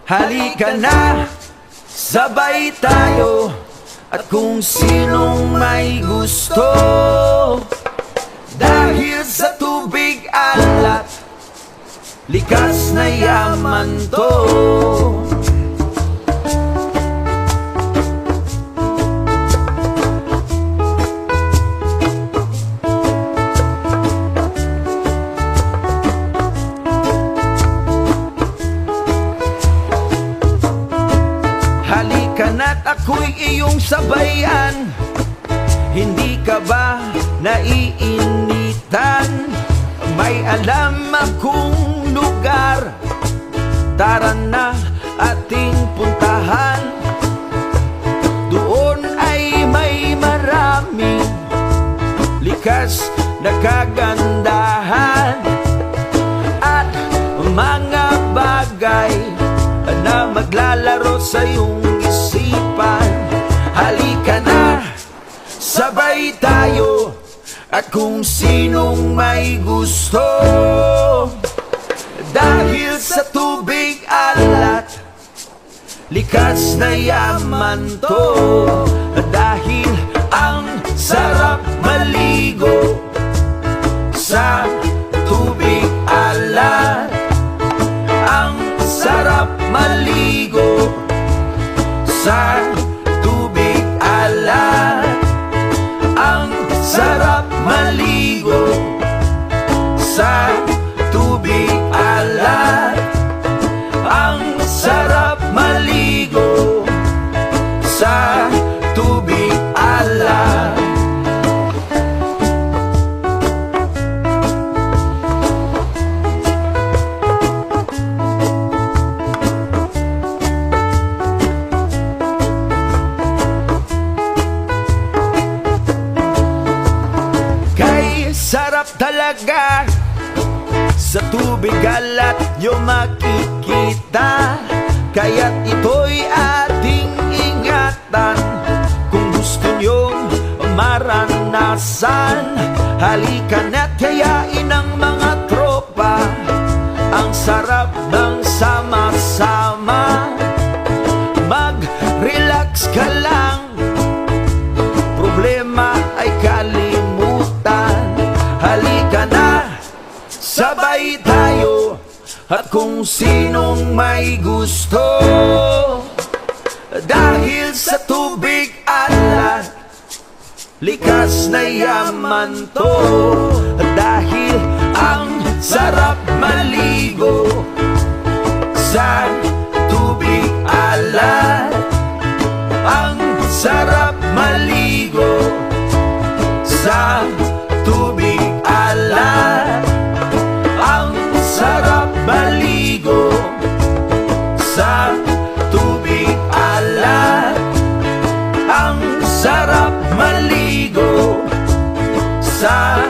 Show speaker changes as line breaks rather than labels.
Halika na, sabay tayo. At kung sinong may gusto, dahil sa tubig alat, likas na yaman to. Halika na't ako'y iyong sabayan. Hindi ka ba naiinitan? May alam akong lugar, tara na ating puntahan. Doon ay may maraming likas na kagandahan at mga bagay na maglalaro sa iyong isipan. Halika na, sabay tayo. At kung sinong may gusto, dahil sa tubig alat, likas na yaman to. Dahil ang sarap maligo sa tubig alat. Ang sarap maligo sa tubig alat. Ang sarap maligo sa tubig alat. Ang sarap maligo sa tubig alat. Sarap talaga sa tubig alat nyo makikita. Kaya't ito'y ating ingatan kung gusto nyong maranasan. Halika na't yayain ang mga tropa. Ang sarap ng sama-sama. Mag-relax ka lang, problema ay kalimutan. Halika na, sabay tayo. At kung sinong may gusto, dahil sa tubig alat, likas na yaman to. Dahil ang sarap maligo sa tubig alat. Ang sarap maligo sa tubig alat. Ang sarap maligo sa tubig alat. Ang sarap maligo sa